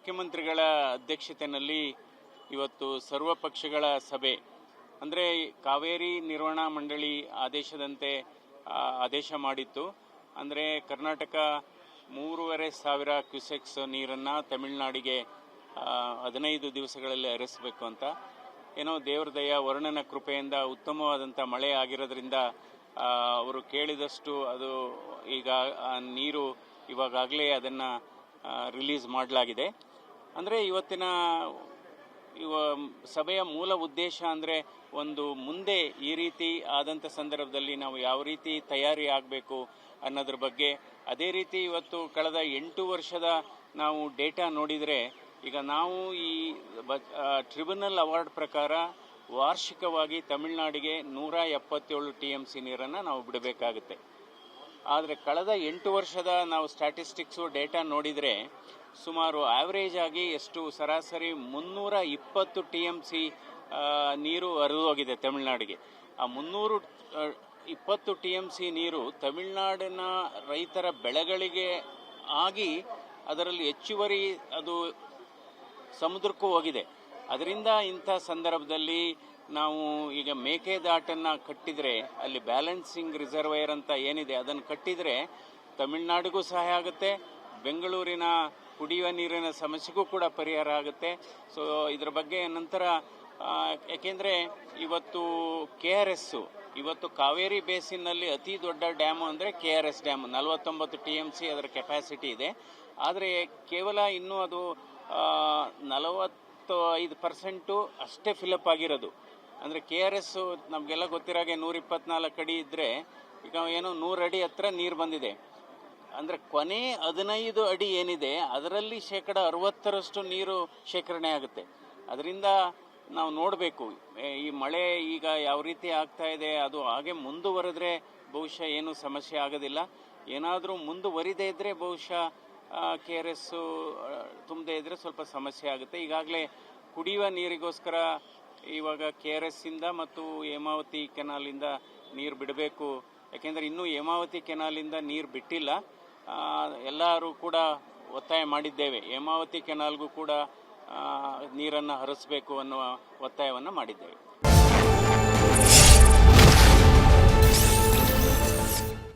ಮುಖ್ಯಮಂತ್ರಿಗಳ ಅಧ್ಯಕ್ಷತೆಯಲ್ಲಿ ಇವತ್ತು ಸರ್ವ ಪಕ್ಷಗಳ ಸಭೆ ಅಂದರೆ ಕಾವೇರಿ ನಿರ್ವಹಣಾ ಮಂಡಳಿ ಆದೇಶದಂತೆ ಆದೇಶ ಮಾಡಿತ್ತು. ಅಂದರೆ ಕರ್ನಾಟಕ 3,500 ಕ್ಯೂಸೆಕ್ಸ್ ನೀರನ್ನು ತಮಿಳುನಾಡಿಗೆ 15 ದಿವಸಗಳಲ್ಲಿ ಹರಿಸಬೇಕು ಅಂತ. ಏನೋ ದೇವ್ರ ದಯ ವರ್ಣನ ಕೃಪೆಯಿಂದ ಉತ್ತಮವಾದಂಥ ಮಳೆ ಆಗಿರೋದ್ರಿಂದ ಅವರು ಕೇಳಿದಷ್ಟು ಅದು ಈಗ ನೀರು ಇವಾಗಲೇ ಅದನ್ನು ರಿಲೀಸ್ ಮಾಡಲಾಗಿದೆ. ಅಂದರೆ ಇವತ್ತಿನ ಸಭೆಯ ಮೂಲ ಉದ್ದೇಶ ಅಂದರೆ ಒಂದು ಮುಂದೆ ಈ ರೀತಿ ಆದಂಥ ಸಂದರ್ಭದಲ್ಲಿ ನಾವು ಯಾವ ರೀತಿ ತಯಾರಿ ಆಗಬೇಕು ಅನ್ನೋದ್ರ ಬಗ್ಗೆ. ಅದೇ ರೀತಿ ಇವತ್ತು ಕಳೆದ 8 ವರ್ಷದ ನಾವು ಡೇಟಾ ನೋಡಿದರೆ ಈಗ ನಾವು ಈ ಟ್ರಿಬ್ಯುನಲ್ ಅವಾರ್ಡ್ ಪ್ರಕಾರ ವಾರ್ಷಿಕವಾಗಿ ತಮಿಳುನಾಡಿಗೆ 177 TMC ನೀರನ್ನು ನಾವು ಬಿಡಬೇಕಾಗುತ್ತೆ. ಆದರೆ ಕಳೆದ 8 ವರ್ಷದ ನಾವು ಸ್ಟ್ಯಾಟಿಸ್ಟಿಕ್ಸು ಡೇಟಾ ನೋಡಿದರೆ ಸುಮಾರು ಆವ್ರೇಜ್ ಆಗಿ ಎಷ್ಟು ಸರಾಸರಿ 320 TMC ನೀರು ಹರಿದೋಗಿದೆ ತಮಿಳುನಾಡಿಗೆ. ಆ 320 TMC ನೀರು ತಮಿಳುನಾಡಿನ ರೈತರ ಬೆಳೆಗಳಿಗೆ ಆಗಿ ಅದರಲ್ಲಿ ಹೆಚ್ಚುವರಿ ಅದು ಸಮುದ್ರಕ್ಕೂ ಹೋಗಿದೆ. ಅದರಿಂದ ಇಂಥ ಸಂದರ್ಭದಲ್ಲಿ ನಾವು ಈಗ ಮೇಕೆದಾಟನ್ನು ಕಟ್ಟಿದರೆ ಅಲ್ಲಿ ಬ್ಯಾಲೆನ್ಸಿಂಗ್ ರಿಸರ್ವೈರ್ ಅಂತ ಏನಿದೆ ಅದನ್ನು ಕಟ್ಟಿದರೆ ತಮಿಳುನಾಡಿಗೂ ಸಹಾಯ ಆಗುತ್ತೆ, ಬೆಂಗಳೂರಿನ ಕುಡಿಯುವ ನೀರಿನ ಸಮಸ್ಯೆಗೂ ಕೂಡ ಪರಿಹಾರ ಆಗುತ್ತೆ. ಸೊ ಇದರ ಬಗ್ಗೆ ನಂತರ ಯಾಕೆಂದರೆ ಇವತ್ತು KRS ಇವತ್ತು ಕಾವೇರಿ ಬೇಸಿನ್ನಲ್ಲಿ ಅತಿ ದೊಡ್ಡ ಡ್ಯಾಮು ಅಂದರೆ KRS ಡ್ಯಾಮ್ 49 TMC ಅದರ ಕೆಪಾಸಿಟಿ ಇದೆ. ಆದರೆ ಕೇವಲ ಇನ್ನೂ ಅದು 45% ಅಷ್ಟೇ ಫಿಲಪ್ ಆಗಿರೋದು. ಅಂದರೆ KRS ನಮಗೆಲ್ಲ ಗೊತ್ತಿರಾಗೆ 124 ಅಡಿ ಇದ್ದರೆ ಈಗ ಏನೋ 100 ಅಡಿ ಹತ್ರ ನೀರು ಬಂದಿದೆ. ಅಂದರೆ ಕೊನೆ 15 ಅಡಿ ಏನಿದೆ ಅದರಲ್ಲಿ 60% ನೀರು ಶೇಖರಣೆ ಆಗುತ್ತೆ. ಅದರಿಂದ ನಾವು ನೋಡಬೇಕು ಈ ಮಳೆ ಈಗ ಯಾವ ರೀತಿ ಆಗ್ತಾ ಇದೆ, ಅದು ಹಾಗೆ ಮುಂದುವರೆದ್ರೆ ಬಹುಶಃ ಏನು ಸಮಸ್ಯೆ ಆಗೋದಿಲ್ಲ. ಏನಾದರೂ ಮುಂದುವರಿದೇ ಇದ್ದರೆ ಬಹುಶಃ KRS ತುಂಬದೇ ಇದ್ದರೆ ಸ್ವಲ್ಪ ಸಮಸ್ಯೆ ಆಗುತ್ತೆ. ಈಗಾಗಲೇ ಕುಡಿಯುವ ನೀರಿಗೋಸ್ಕರ ಇವಾಗ KRS ಇಂದ ಮತ್ತು ಹೇಮಾವತಿ ಕೆನಾಲಿಂದ ನೀರು ಬಿಡಬೇಕು. ಯಾಕೆಂದರೆ ಇನ್ನೂ ಹೇಮಾವತಿ ಕೆನಾಲಿಂದ ನೀರು ಬಿಟ್ಟಿಲ್ಲ. ಎಲ್ಲರೂ ಕೂಡ ಒತ್ತಾಯ ಮಾಡಿದ್ದೇವೆ, ಹೇಮಾವತಿ ಕೆನಾಲ್ಗೂ ಕೂಡ ನೀರನ್ನು ಹರಿಸಬೇಕು ಅನ್ನುವ ಒತ್ತಾಯವನ್ನು ಮಾಡಿದ್ದೇವೆ.